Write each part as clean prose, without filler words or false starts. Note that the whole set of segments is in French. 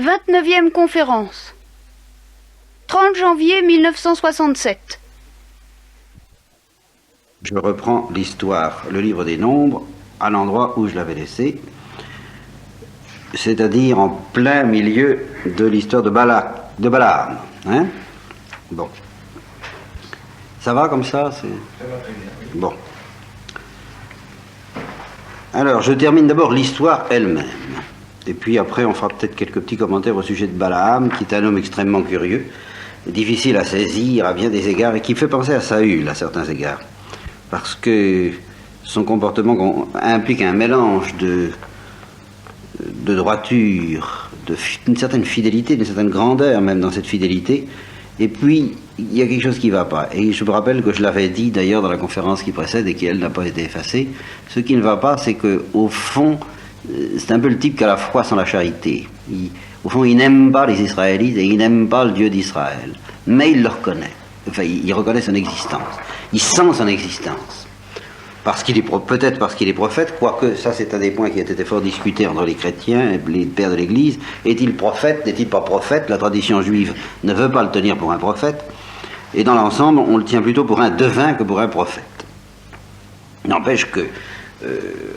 29e conférence. 30 janvier 1967. Je reprends l'histoire, le livre des Nombres, à l'endroit où je l'avais laissé, c'est-à-dire en plein milieu de l'histoire de Balaam. Hein? Bon. Ça va comme ça? Bon. Alors, je termine d'abord l'histoire elle-même. Et puis après, on fera peut-être quelques petits commentaires au sujet de Balaam, qui est un homme extrêmement curieux, difficile à saisir à bien des égards, et qui fait penser à Saül à certains égards. Parce que son comportement implique un mélange de droiture, d'une certaine fidélité, d'une certaine grandeur même dans cette fidélité. Et puis, il y a quelque chose qui ne va pas. Et je me rappelle que je l'avais dit d'ailleurs dans la conférence qui précède et qui, elle, n'a pas été effacée. Ce qui ne va pas, c'est qu'au fond, c'est un peu le type qui a la foi sans la charité. Au fond, il n'aime pas les Israélites et il n'aime pas le Dieu d'Israël. Mais il le reconnaît. Enfin, il reconnaît son existence. Il sent son existence. Peut-être parce qu'il est prophète, quoique ça c'est un des points qui a été fort discuté entre les chrétiens et les pères de l'Église. Est-il prophète? N'est-il pas prophète? La tradition juive ne veut pas le tenir pour un prophète. Et dans l'ensemble, on le tient plutôt pour un devin que pour un prophète. N'empêche que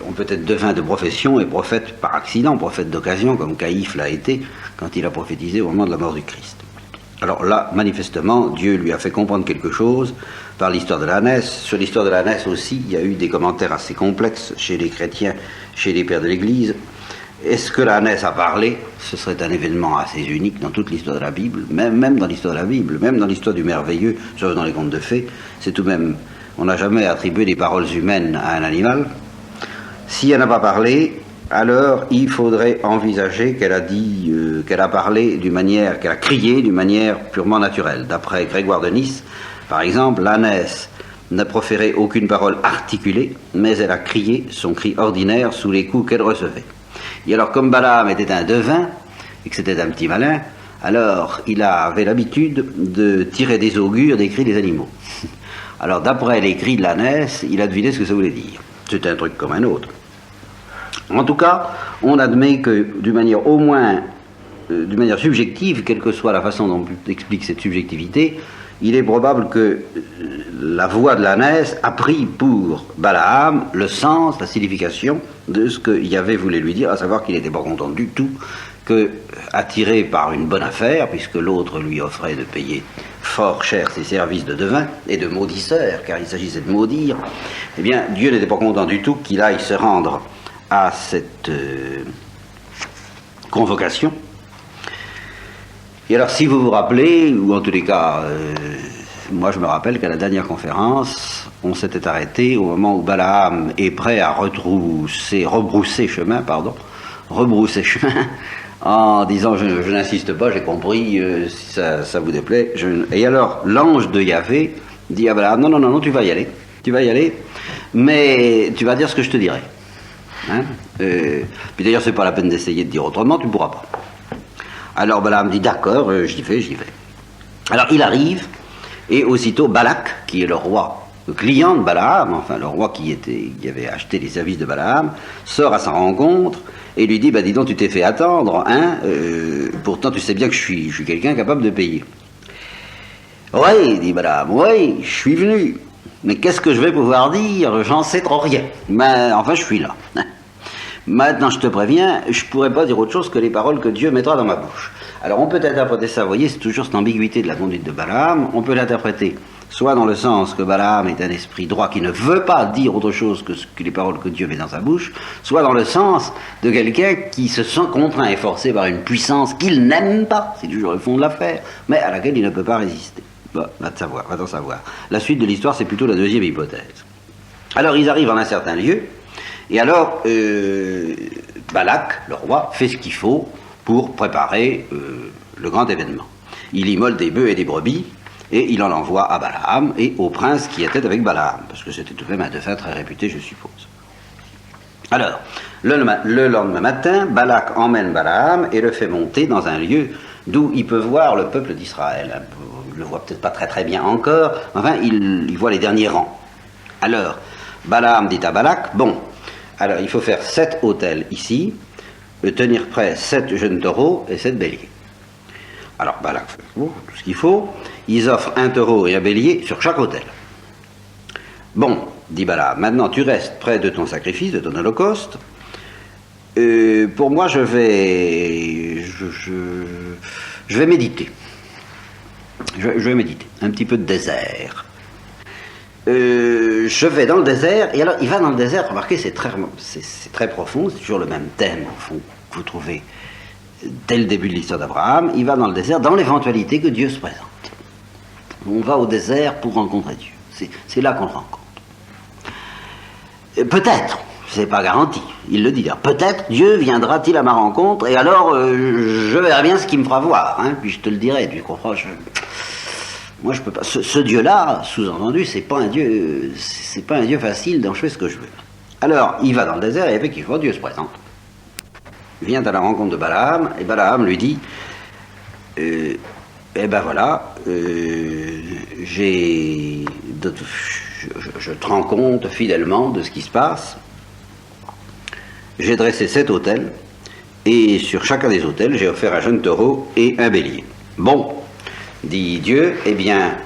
on peut être devin de profession et prophète par accident, prophète d'occasion, comme Caïphe l'a été quand il a prophétisé au moment de la mort du Christ. Alors là, manifestement, Dieu lui a fait comprendre quelque chose par l'histoire de l'ânesse. Sur l'histoire de l'ânesse aussi, il y a eu des commentaires assez complexes chez les chrétiens, chez les pères de l'Église. Est-ce que l'ânesse a parlé? Ce serait un événement assez unique dans toute l'histoire de la Bible, même dans l'histoire de la Bible, même dans l'histoire du merveilleux, sauf dans les contes de fées. C'est tout de même, on n'a jamais attribué des paroles humaines à un animal. Si elle n'a pas parlé, alors il faudrait envisager qu'elle a dit, qu'elle a parlé qu'elle a crié d'une manière purement naturelle. D'après Grégoire de Nice, par exemple, l'ânesse n'a proféré aucune parole articulée, mais elle a crié son cri ordinaire sous les coups qu'elle recevait. Et alors, comme Balaam était un devin, et que c'était un petit malin, alors il avait l'habitude de tirer des augures des cris des animaux. Alors, d'après les cris de l'ânesse, il a deviné ce que ça voulait dire. C'était un truc comme un autre. En tout cas, on admet que d'une manière subjective, quelle que soit la façon dont on explique cette subjectivité, il est probable que la voix de l'ânesse a pris pour Balaam le sens, la signification de ce que Yahvé voulait lui dire, à savoir qu'il n'était pas content du tout que, attiré par une bonne affaire, puisque l'autre lui offrait de payer fort cher ses services de devin et de maudisseur, car il s'agissait de maudire, eh bien, Dieu n'était pas content du tout qu'il aille se rendre à cette convocation. Et alors, si vous vous rappelez, ou en tous les cas, moi je me rappelle qu'à la dernière conférence, on s'était arrêté au moment où Balaam est prêt à rebrousser chemin, en disant je n'insiste pas, j'ai compris, si ça vous déplaît. Et alors, l'ange de Yahvé dit à Balaam, non, tu vas y aller, mais tu vas dire ce que je te dirai. Hein? Puis d'ailleurs, c'est pas la peine d'essayer de dire autrement, tu ne pourras pas. Alors Balaam dit d'accord, j'y vais. Alors il arrive, et aussitôt Balak, qui est le roi, le client de Balaam, enfin le roi qui avait acheté les services de Balaam, sort à sa rencontre et lui dit, dis donc, tu t'es fait attendre, hein, pourtant tu sais bien que je suis quelqu'un capable de payer. Oui, dit Balaam, oui, je suis venu, mais qu'est-ce que je vais pouvoir dire? J'en sais trop rien, mais enfin je suis là. Maintenant, je te préviens, je ne pourrai pas dire autre chose que les paroles que Dieu mettra dans ma bouche. Alors, on peut interpréter ça, vous voyez, c'est toujours cette ambiguïté de la conduite de Balaam. On peut l'interpréter soit dans le sens que Balaam est un esprit droit qui ne veut pas dire autre chose que les paroles que Dieu met dans sa bouche, soit dans le sens de quelqu'un qui se sent contraint et forcé par une puissance qu'il n'aime pas, c'est toujours le fond de l'affaire, mais à laquelle il ne peut pas résister. Bon, va-t'en savoir. La suite de l'histoire, c'est plutôt la deuxième hypothèse. Alors, ils arrivent en un certain lieu. Et alors, Balak, le roi, fait ce qu'il faut pour préparer le grand événement. Il immole des bœufs et des brebis, et il en envoie à Balaam et au prince qui était avec Balaam, parce que c'était tout de même un devin très réputé, je suppose. Alors, le lendemain matin, Balak emmène Balaam et le fait monter dans un lieu d'où il peut voir le peuple d'Israël. Il ne le voit peut-être pas très bien encore, enfin, il voit les derniers rangs. Alors, Balaam dit à Balak, bon, alors il faut faire 7 autels ici, tenir prêt 7 jeunes taureaux et 7 béliers. Alors Balak fait tout ce qu'il faut, ils offrent un taureau et un bélier sur chaque autel. Bon, dit Balaam, maintenant tu restes près de ton sacrifice, de ton holocauste. Pour moi, je vais méditer. Je vais méditer. Un petit peu de désert. Je vais dans le désert, et alors il va dans le désert, remarquez, c'est très profond, c'est toujours le même thème, au fond, que vous trouvez dès le début de l'histoire d'Abraham. Il va dans le désert dans l'éventualité que Dieu se présente. On va au désert pour rencontrer Dieu. C'est là qu'on le rencontre. Peut-être, c'est pas garanti, il le dit, peut-être Dieu viendra-t-il à ma rencontre, et alors je verrai bien ce qu'il me fera voir, hein, puis je te le dirai, tu comprends, moi je peux pas, ce Dieu-là, sous-entendu, c'est pas un Dieu facile dont je fais ce que je veux. Alors, il va dans le désert, et effectivement, Dieu se présente. Il vient à la rencontre de Balaam, et Balaam lui dit, eh ben voilà, je te rends compte fidèlement de ce qui se passe. J'ai dressé 7 autels, et sur chacun des autels, j'ai offert un jeune taureau et un bélier. Bon, dit Dieu, eh bien,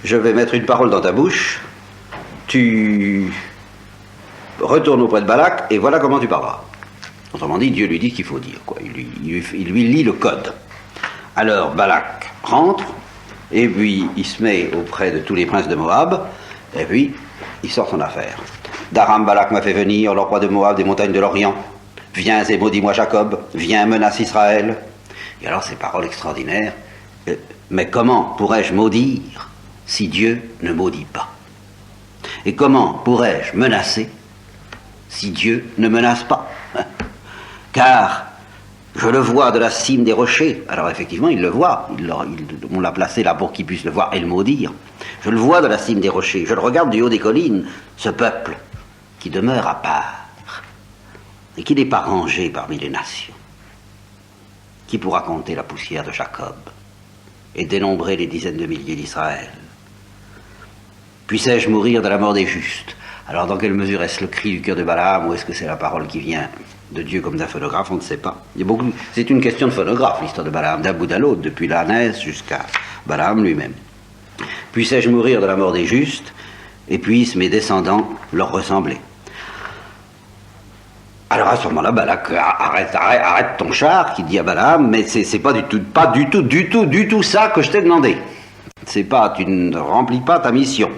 je vais mettre une parole dans ta bouche, tu retournes auprès de Balak, et voilà comment tu parleras. Autrement dit, Dieu lui dit ce qu'il faut dire, quoi. Il lui lit le code. Alors Balak rentre, et puis il se met auprès de tous les princes de Moab, et puis il sort son affaire. D'Aram Balak m'a fait venir, le roi de Moab des montagnes de l'Orient. Viens et maudis-moi Jacob, viens menace Israël. Et alors ces paroles extraordinaires, mais comment pourrais-je maudire si Dieu ne maudit pas? Et comment pourrais-je menacer si Dieu ne menace pas? Car je le vois de la cime des rochers. Alors effectivement, il le voit. On l'a placé là pour qu'il puisse le voir et le maudire. Je le vois de la cime des rochers. Je le regarde du haut des collines. Ce peuple qui demeure à part et qui n'est pas rangé parmi les nations. Qui pourra compter la poussière de Jacob et dénombrer les dizaines de milliers d'Israël? Puissais-je mourir de la mort des justes? Alors dans quelle mesure est-ce le cri du cœur de Balaam, ou est-ce que c'est la parole qui vient de Dieu comme d'un phonographe? On ne sait pas. C'est une question de phonographe, l'histoire de Balaam, d'un bout à l'autre, depuis l'ânesse jusqu'à Balaam lui-même. Puissais-je mourir de la mort des justes, et puissent mes descendants leur ressembler? Alors à ce moment-là, Balak, arrête ton char, qui dit à Balaam, mais c'est pas du tout ça que je t'ai demandé. C'est pas, tu ne remplis pas ta mission.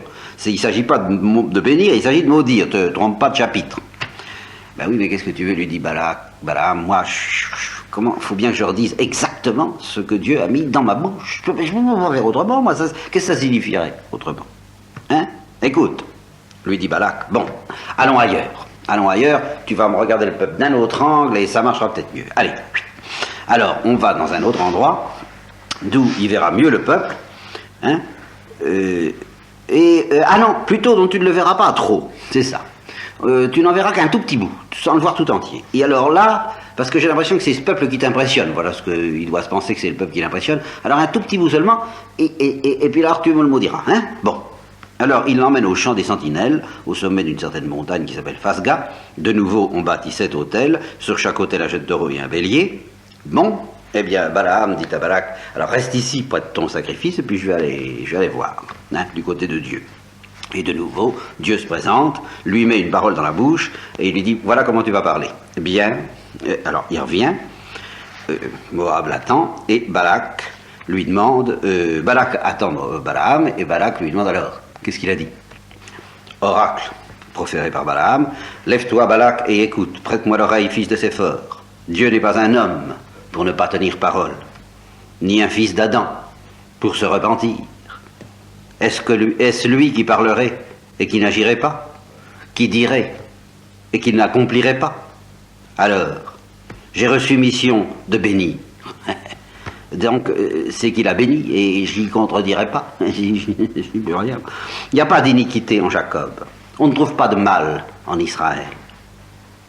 Il ne s'agit pas de bénir, il s'agit de maudire, te trompe pas de chapitre. Ben oui, mais qu'est-ce que tu veux, lui dit Balaam, moi, comment, faut bien que je leur dise exactement ce que Dieu a mis dans ma bouche. Je peux pas faire autrement, moi, qu'est-ce que ça signifierait, autrement? Hein? Écoute, lui dit Balak, bon, allons ailleurs, tu vas me regarder le peuple d'un autre angle et ça marchera peut-être mieux. Allez. Alors, on va dans un autre endroit, d'où il verra mieux le peuple, hein, ah non, plutôt dont tu ne le verras pas trop, c'est ça. Tu n'en verras qu'un tout petit bout, sans le voir tout entier. Et alors là, parce que j'ai l'impression que c'est ce peuple qui t'impressionne, voilà ce qu'il doit se penser, que c'est le peuple qui l'impressionne, alors un tout petit bout seulement, et puis là tu me le maudiras, hein. Bon. Alors il l'emmène au champ des sentinelles, au sommet d'une certaine montagne qui s'appelle Phasga. De nouveau, on bâtit 7 autels, sur chaque autel un jeune taureau et un bélier. Bon, eh bien, Balaam dit à Balak, alors reste ici près de ton sacrifice, et puis je vais aller voir, hein, du côté de Dieu. Et de nouveau, Dieu se présente, lui met une parole dans la bouche, et il lui dit, voilà comment tu vas parler. Eh bien, alors il revient, Moab l'attend, et Balak lui demande, Balak attend Balaam, et Balak lui demande alors, qu'est-ce qu'il a dit? Oracle proféré par Balaam, lève-toi Balak et écoute, prête-moi l'oreille, fils de Séphor. Dieu n'est pas un homme pour ne pas tenir parole, ni un fils d'Adam pour se repentir. Est-ce lui qui parlerait et qui n'agirait pas, qui dirait et qui n'accomplirait pas? Alors, j'ai reçu mission de bénir. Donc, c'est qu'il a béni, et je n'y contredirai pas. Je n'y peux rien. Il n'y a pas d'iniquité en Jacob. On ne trouve pas de mal en Israël.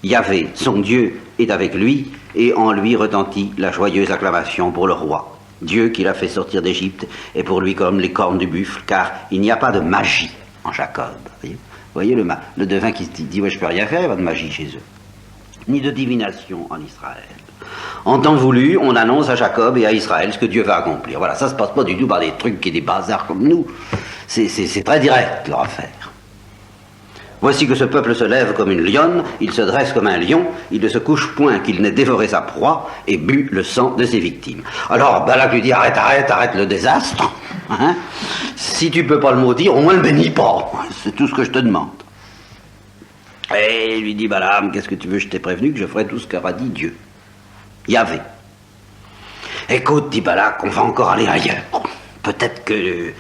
Yahvé, son Dieu, est avec lui, et en lui retentit la joyeuse acclamation pour le roi. Dieu qui l'a fait sortir d'Égypte est pour lui comme les cornes du buffle, car il n'y a pas de magie en Jacob. Vous voyez le devin qui se dit, ouais, je peux rien faire, il n'y a pas de magie chez eux. Ni de divination en Israël. En temps voulu, on annonce à Jacob et à Israël ce que Dieu va accomplir. Voilà, ça se passe pas du tout par des trucs qui sont des bazars comme nous. C'est très direct leur affaire. Voici que ce peuple se lève comme une lionne, il se dresse comme un lion, il ne se couche point qu'il n'ait dévoré sa proie et bu le sang de ses victimes. Alors Balak lui dit arrête le désastre. Hein? Si tu peux pas le maudire, au moins le bénis pas. C'est tout ce que je te demande. Et il lui dit Balaam, qu'est-ce que tu veux, je t'ai prévenu que je ferai tout ce qu'aura dit Dieu. Yahvé. Écoute, dit Balak, on va encore aller ailleurs. Peut-être que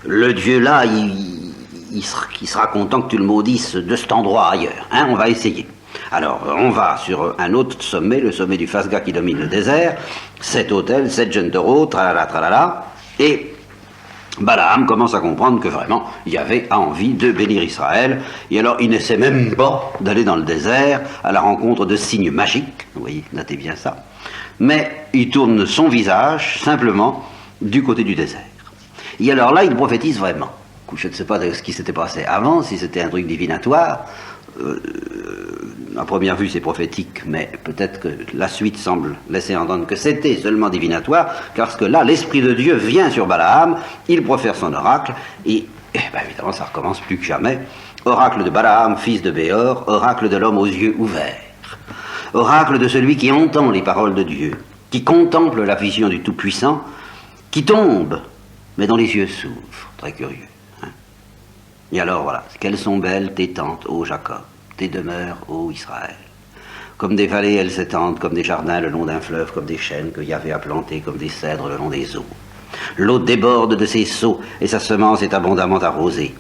le Dieu là, il sera content que tu le maudisses de cet endroit ailleurs. Hein, on va essayer. Alors, on va sur un autre sommet, le sommet du Phasga qui domine le désert, 7 autels, 7 jeunes taureaux, tralala, et Balaam commence à comprendre que vraiment, Yahvé a envie de bénir Israël, et alors il n'essaie même pas d'aller dans le désert à la rencontre de signes magiques, vous voyez, notez bien ça, mais il tourne son visage simplement du côté du désert. Et alors là, il prophétise vraiment. Je ne sais pas ce qui s'était passé avant, si c'était un truc divinatoire. À première vue, c'est prophétique, mais peut-être que la suite semble laisser entendre que c'était seulement divinatoire, parce que là, l'Esprit de Dieu vient sur Balaam, il profère son oracle, et évidemment, ça recommence plus que jamais. Oracle de Balaam, fils de Béor, oracle de l'homme aux yeux ouverts, oracle de celui qui entend les paroles de Dieu, qui contemple la vision du Tout-Puissant, qui tombe, mais dont les yeux s'ouvrent. Très curieux. Et alors voilà, qu'elles sont belles tes tentes, ô Jacob, tes demeures, ô Israël. Comme des vallées, elles s'étendent, comme des jardins le long d'un fleuve, comme des chênes que Yahvé a plantés, comme des cèdres le long des eaux. L'eau déborde de ses seaux, et sa semence est abondamment arrosée.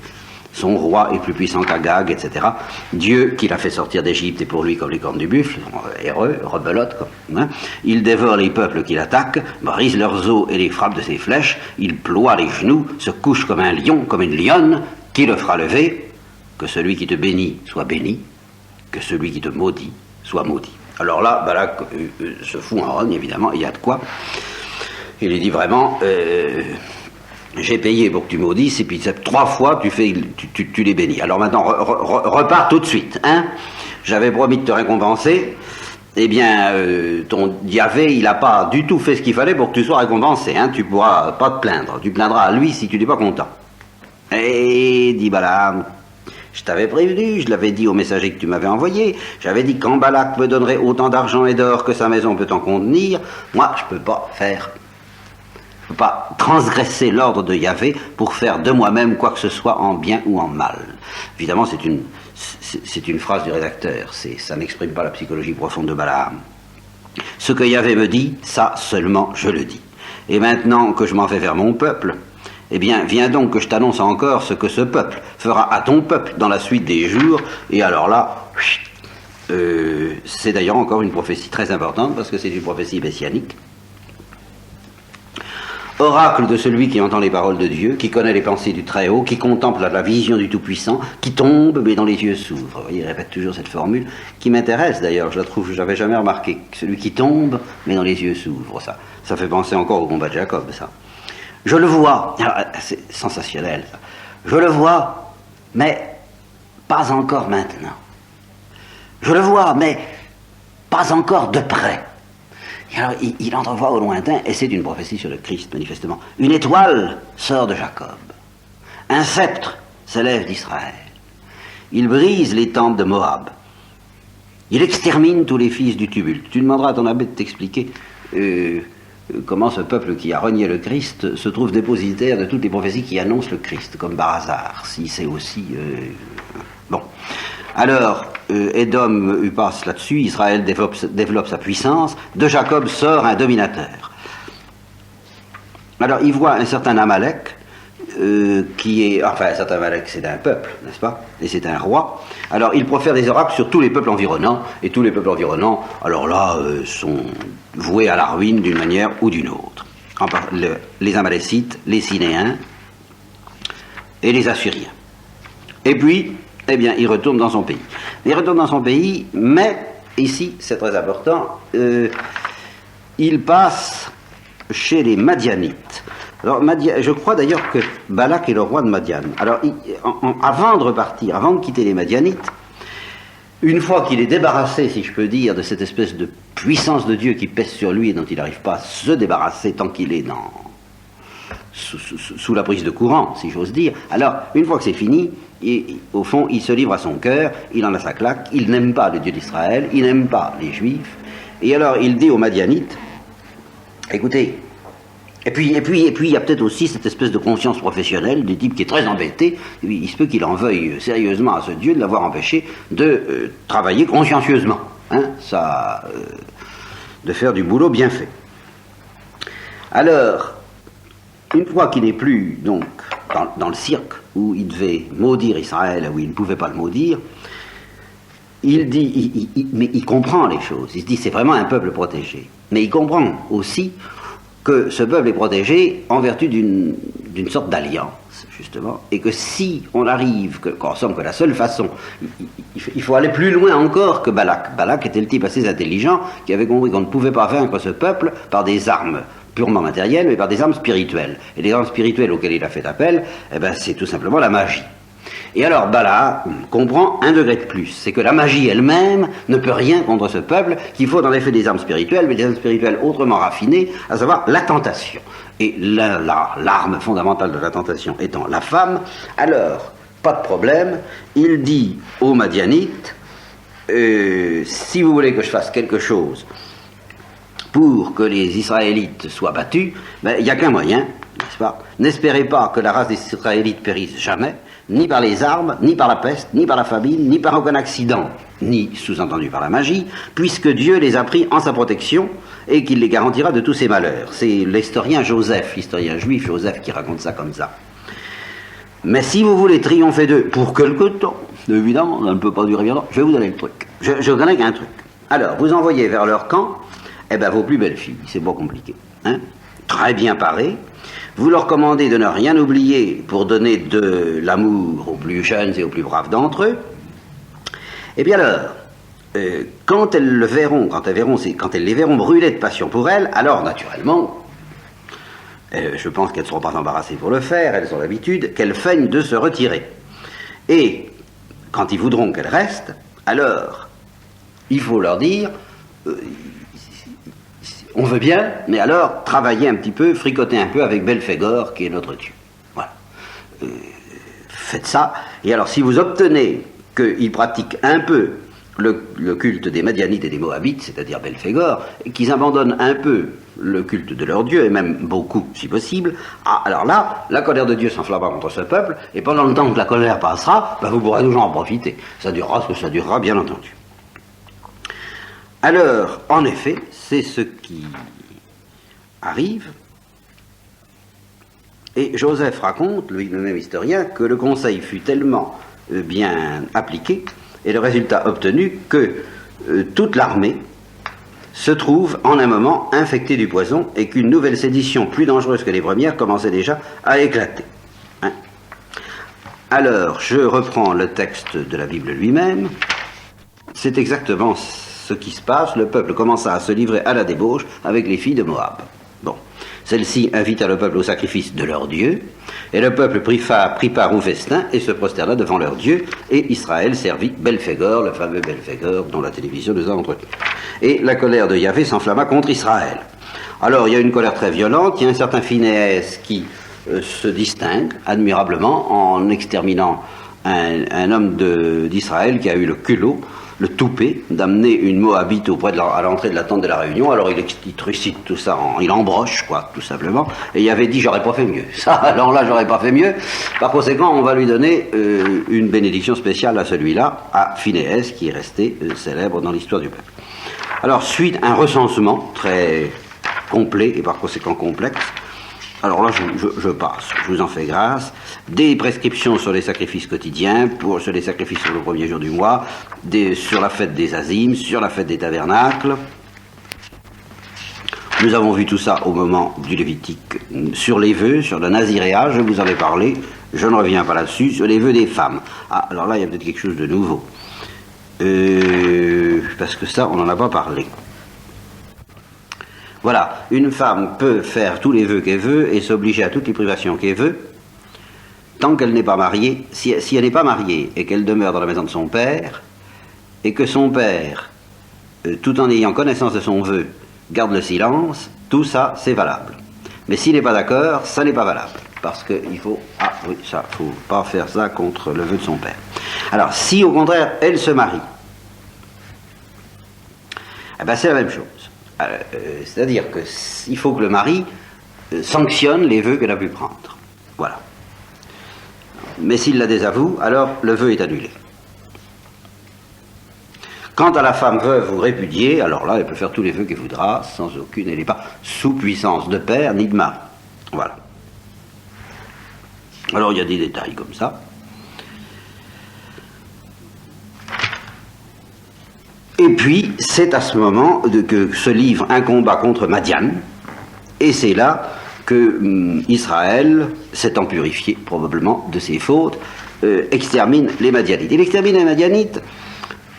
Son roi est plus puissant qu'Agag, etc. Dieu, qui l'a fait sortir d'Égypte, est pour lui comme les cornes du buffle, héreux, rebelote, hein. Il dévore les peuples qui l'attaquent, brise leurs os et les frappe de ses flèches, il ploie les genoux, se couche comme un lion, comme une lionne. Qui le fera lever? Que celui qui te bénit soit béni, que celui qui te maudit soit maudit. Alors là, Balak se fout en rogne, évidemment, il y a de quoi. Il lui dit vraiment, j'ai payé pour que tu maudisses, et puis 3 fois tu les bénis. Alors maintenant, repars tout de suite. Hein? J'avais promis de te récompenser. Eh bien, ton Yahvé, il n'a pas du tout fait ce qu'il fallait pour que tu sois récompensé. Hein? Tu ne pourras pas te plaindre. Tu plaindras à lui si tu n'es pas content. Et dit Balaam, je t'avais prévenu, je l'avais dit au messager que tu m'avais envoyé, j'avais dit quand Balak me donnerait autant d'argent et d'or que sa maison peut en contenir, moi je peux pas transgresser l'ordre de Yahvé pour faire de moi-même quoi que ce soit en bien ou en mal. Évidemment, c'est une phrase du rédacteur, ça n'exprime pas la psychologie profonde de Balaam. Ce que Yahvé me dit, ça seulement je le dis. Et maintenant que je m'en vais vers mon peuple, eh bien, viens donc que je t'annonce encore ce que ce peuple fera à ton peuple dans la suite des jours. Et alors là, c'est d'ailleurs encore une prophétie très importante, parce que c'est une prophétie messianique. Oracle de celui qui entend les paroles de Dieu, qui connaît les pensées du Très-Haut, qui contemple la vision du Tout-Puissant, qui tombe, mais dont les yeux s'ouvrent. Vous voyez, il répète toujours cette formule, qui m'intéresse d'ailleurs, je la trouve, je n'avais jamais remarqué. Celui qui tombe, mais dont les yeux s'ouvrent, ça fait penser encore au combat de Jacob, ça. Je le vois, c'est sensationnel ça. Je le vois, mais pas encore maintenant. Je le vois, mais pas encore de près. Et alors il entrevoit au lointain, et c'est une prophétie sur le Christ manifestement. Une étoile sort de Jacob. Un sceptre s'élève d'Israël. Il brise les tentes de Moab. Il extermine tous les fils du tumulte. Tu demanderas à ton abbé de t'expliquer comment ce peuple qui a renié le Christ se trouve dépositaire de toutes les prophéties qui annoncent le Christ, comme par hasard, si c'est aussi... Bon. Alors, Édom passe là-dessus, Israël développe sa puissance, de Jacob sort un dominateur. Alors, il voit un certain Amalek, un certain Amalek, c'est un peuple, n'est-ce pas? Et c'est un roi. Alors, il profère des oracles sur tous les peuples environnants, et tous les peuples environnants, alors là, sont voués à la ruine d'une manière ou d'une autre. Les Amalécites, les Sinéens et les Assyriens. Et puis, eh bien, il retourne dans son pays. Il retourne dans son pays, mais, ici, c'est très important, il passe chez les Madianites. Alors, je crois d'ailleurs que Balak est le roi de Madian. Alors, avant de repartir, avant de quitter les Madianites, une fois qu'il est débarrassé, si je peux dire, de cette espèce de puissance de Dieu qui pèse sur lui et dont il n'arrive pas à se débarrasser tant qu'il est sous la prise de courant, si j'ose dire. Alors, une fois que c'est fini, au fond, il se livre à son cœur, il en a sa claque, il n'aime pas le Dieu d'Israël, il n'aime pas les Juifs, et alors il dit aux Madianites, écoutez, et puis il y a peut-être aussi cette espèce de conscience professionnelle du type qui est très embêté, il se peut qu'il en veuille sérieusement à ce Dieu de l'avoir empêché de travailler consciencieusement, de faire du boulot bien fait. Alors, une fois qu'il n'est plus donc dans le cirque où il devait maudire Israël, où il ne pouvait pas le maudire, il dit, mais il comprend les choses, il se dit c'est vraiment un peuple protégé, mais il comprend aussi que ce peuple est protégé en vertu d'une sorte d'alliance, justement, et que si on arrive, qu'en somme que la seule façon, il faut aller plus loin encore que Balak. Balak était le type assez intelligent qui avait compris qu'on ne pouvait pas vaincre ce peuple par des armes purement matérielles, mais par des armes spirituelles. Et les armes spirituelles auxquelles il a fait appel, c'est tout simplement la magie. Et alors Balaam comprend un degré de plus, c'est que la magie elle-même ne peut rien contre ce peuple, qu'il faut en effet des armes spirituelles, mais des armes spirituelles autrement raffinées, à savoir la tentation. Et l'arme fondamentale de la tentation étant la femme, alors, pas de problème, il dit aux Madianites, si vous voulez que je fasse quelque chose pour que les Israélites soient battus, il n'y a qu'un moyen, n'est-ce pas? N'espérez pas que la race des Israélites périsse jamais, ni par les armes, ni par la peste, ni par la famine, ni par aucun accident, ni sous-entendu par la magie, puisque Dieu les a pris en sa protection et qu'il les garantira de tous ses malheurs. C'est l'historien Joseph, l'historien juif Joseph qui raconte ça comme ça. Mais si vous voulez triompher d'eux pour quelque temps, évidemment, ça ne peut pas durer bien longtemps, je vais vous donner le truc. Je connais qu'un truc. Alors, vous envoyez vers leur camp, vos plus belles filles, c'est pas compliqué, hein, très bien parées. Vous leur commandez de ne rien oublier pour donner de l'amour aux plus jeunes et aux plus braves d'entre eux. Et bien alors, quand elles les verront brûler de passion pour elles, alors naturellement, je pense qu'elles ne seront pas embarrassées pour le faire, elles ont l'habitude, qu'elles feignent de se retirer. Et quand ils voudront qu'elles restent, alors, il faut leur dire... on veut bien, mais alors travailler un petit peu, fricoter un peu avec Belphégor, qui est notre Dieu. Voilà. Faites ça, et alors si vous obtenez qu'ils pratiquent un peu le culte des Madianites et des Moabites, c'est-à-dire Belphégor, et qu'ils abandonnent un peu le culte de leur Dieu, et même beaucoup si possible, alors là, la colère de Dieu s'enflammera contre ce peuple, et pendant le temps que la colère passera, vous pourrez toujours en profiter. Ça durera ce que ça durera, bien entendu. Alors, en effet, c'est ce qui arrive. Et Joseph raconte, lui le même historien, que le conseil fut tellement bien appliqué, et le résultat obtenu, que toute l'armée se trouve en un moment infectée du poison, et qu'une nouvelle sédition plus dangereuse que les premières commençait déjà à éclater. Hein? Alors, je reprends le texte de la Bible lui-même. C'est exactement ce qui se passe. Le peuple commença à se livrer à la débauche avec les filles de Moab. Bon, celle-ci invita le peuple au sacrifice de leur Dieu, et le peuple prit part au festin et se prosterna devant leur Dieu, et Israël servit Belphégor, le fameux Belphégor dont la télévision nous a entretenu. Et la colère de Yahvé s'enflamma contre Israël. Alors, il y a une colère très violente, il y a un certain Phinehas qui se distingue admirablement en exterminant un homme d'Israël qui a eu le culot, le toupet, d'amener une Moabite à l'entrée de la tente de la réunion. Alors il trucide tout ça, il embroche, quoi, tout simplement. Et il avait dit, j'aurais pas fait mieux. Ça, alors là, j'aurais pas fait mieux. Par conséquent, on va lui donner une bénédiction spéciale à celui-là, à Phinehas, qui est resté célèbre dans l'histoire du peuple. Alors, suite un recensement très complet et par conséquent complexe. Alors là, je passe, je vous en fais grâce. Des prescriptions sur les sacrifices quotidiens, sur les sacrifices sur le premier jour du mois, sur la fête des Azimes, sur la fête des tabernacles. Nous avons vu tout ça au moment du Lévitique. Sur les vœux, sur le naziréat, je vous en ai parlé, je ne reviens pas là-dessus. Sur les vœux des femmes. Ah, alors là, il y a peut-être quelque chose de nouveau. Parce que ça, on n'en a pas parlé. Voilà, une femme peut faire tous les vœux qu'elle veut et s'obliger à toutes les privations qu'elle veut, tant qu'elle n'est pas mariée. Si elle n'est pas mariée et qu'elle demeure dans la maison de son père, et que son père tout en ayant connaissance de son vœu, garde le silence, tout ça, c'est valable. Mais s'il n'est pas d'accord, ça n'est pas valable. Parce qu'il faut... Ah oui, ça, il ne faut pas faire ça contre le vœu de son père. Alors, si au contraire, elle se marie, eh ben, c'est la même chose. C'est-à-dire qu'il faut que le mari sanctionne les vœux qu'elle a pu prendre. Voilà. Mais s'il la désavoue, alors le vœu est annulé. Quant à la femme veuve ou répudiée, alors là, elle peut faire tous les vœux qu'elle voudra, sans aucune, elle n'est pas sous puissance de père ni de mari. Voilà. Alors il y a des détails comme ça. Et puis, c'est à ce moment que se livre un combat contre Madian, et c'est là que Israël, s'étant purifié probablement de ses fautes, extermine les Madianites. Il extermine les Madianites,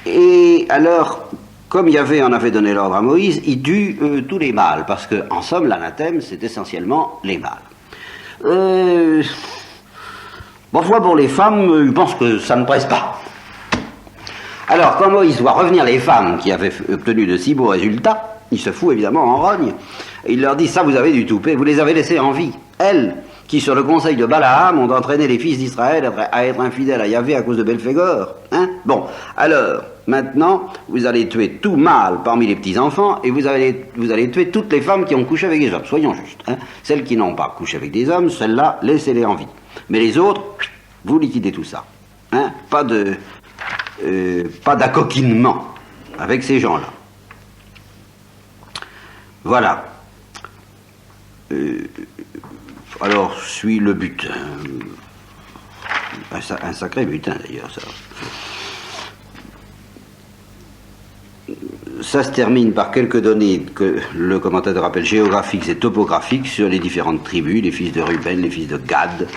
et alors, comme Yahvé en avait donné l'ordre à Moïse, il tue tous les mâles, parce que, en somme, l'anathème, c'est essentiellement les mâles. Parfois, pour les femmes, ils pensent que ça ne presse pas. Alors, quand Moïse voit revenir les femmes qui avaient obtenu de si beaux résultats, il se fout évidemment en rogne. Et il leur dit, ça vous avez du toupet, vous les avez laissées en vie. Elles, qui sur le conseil de Balaam ont entraîné les fils d'Israël à être infidèles à Yahvé à cause de Belphégor. Hein? Bon, alors, maintenant, vous allez tuer tout mâle parmi les petits-enfants, et vous allez tuer toutes les femmes qui ont couché avec des hommes. Soyons justes. Hein? Celles qui n'ont pas couché avec des hommes, celles-là, laissez-les en vie. Mais les autres, vous liquidez tout ça. Hein? Pas d'accoquinement avec ces gens-là. Voilà. Alors, suit le butin. Un sacré butin, d'ailleurs, ça. Ça se termine par quelques données que le commentateur appelle géographiques et topographiques sur les différentes tribus, les fils de Ruben, les fils de Gad,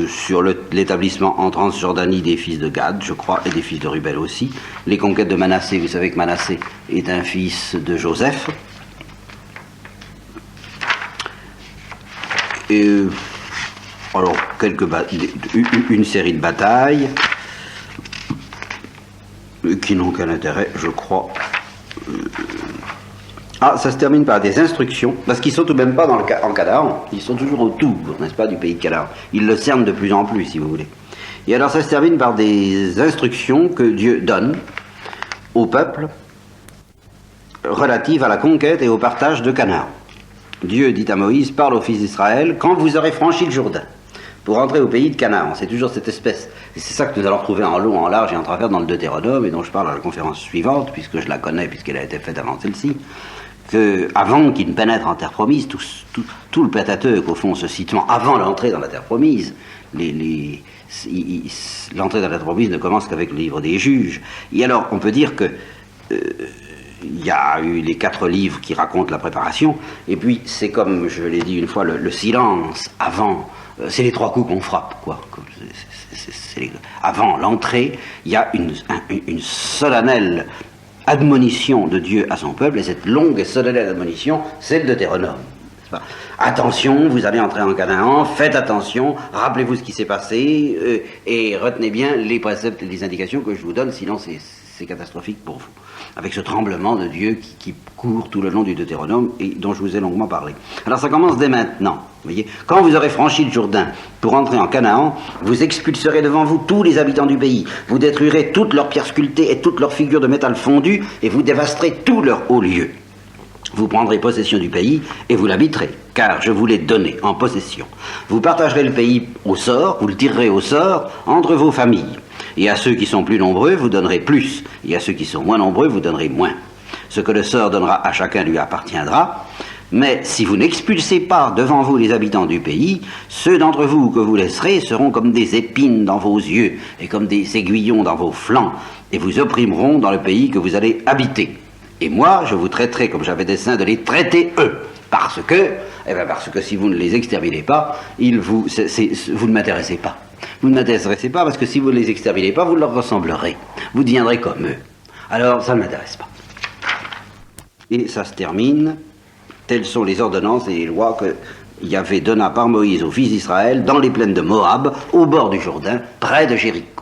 sur l'établissement en Transjordanie des fils de Gad, je crois, et des fils de Ruben aussi. Les conquêtes de Manassé, vous savez que Manassé est un fils de Joseph. Et alors, une série de batailles qui n'ont qu'un intérêt, je crois. Ça se termine par des instructions, parce qu'ils sont tout de même pas en Canaan, ils sont toujours autour, n'est-ce pas, du pays de Canaan. Ils le cernent de plus en plus, si vous voulez. Et alors ça se termine par des instructions que Dieu donne au peuple relatives à la conquête et au partage de Canaan. Dieu dit à Moïse, parle aux fils d'Israël, quand vous aurez franchi le Jourdain, pour entrer au pays de Canaan. C'est toujours cette espèce, et c'est ça que nous allons retrouver en long, en large et en travers dans le Deutéronome, et dont je parle à la conférence suivante, puisque je la connais, puisqu'elle a été faite avant celle-ci, que avant qu'il ne pénètre en terre promise, tout le Pentateuque, au fond, se situant avant l'entrée dans la terre promise, l'entrée dans la terre promise ne commence qu'avec le livre des juges. Et alors, on peut dire que il y a eu les 4 livres qui racontent la préparation, et puis c'est comme je l'ai dit une fois, le silence avant, c'est les 3 coups qu'on frappe, quoi. Avant l'entrée, il y a une solennelle admonition de Dieu à son peuple, et cette longue et solennelle admonition, c'est le Deutéronome. Attention, vous allez entrer en Canaan, faites attention, rappelez-vous ce qui s'est passé, et retenez bien les préceptes et les indications que je vous donne, sinon c'est catastrophique pour vous. Avec ce tremblement de Dieu qui court tout le long du Deutéronome et dont je vous ai longuement parlé. Alors ça commence dès maintenant. Vous voyez, quand vous aurez franchi le Jourdain pour entrer en Canaan, vous expulserez devant vous tous les habitants du pays. Vous détruirez toutes leurs pierres sculptées et toutes leurs figures de métal fondu et vous dévasterez tous leurs hauts lieux. Vous prendrez possession du pays et vous l'habiterez, car je vous l'ai donné en possession. Vous partagerez le pays au sort, vous le tirerez au sort entre vos familles. Et à ceux qui sont plus nombreux, vous donnerez plus, et à ceux qui sont moins nombreux, vous donnerez moins. Ce que le sort donnera à chacun lui appartiendra, mais si vous n'expulsez pas devant vous les habitants du pays, ceux d'entre vous que vous laisserez seront comme des épines dans vos yeux, et comme des aiguillons dans vos flancs, et vous opprimeront dans le pays que vous allez habiter. Et moi, je vous traiterai comme j'avais dessein de les traiter eux, parce que si vous ne les exterminez pas, vous ne m'intéressez pas. Vous ne m'intéressez pas parce que si vous ne les exterminez pas, vous leur ressemblerez. Vous deviendrez comme eux. Alors, ça ne m'intéresse pas. Et ça se termine. Telles sont les ordonnances et les lois que Yahvé donna par Moïse aux fils d'Israël dans les plaines de Moab, au bord du Jourdain, près de Jéricho.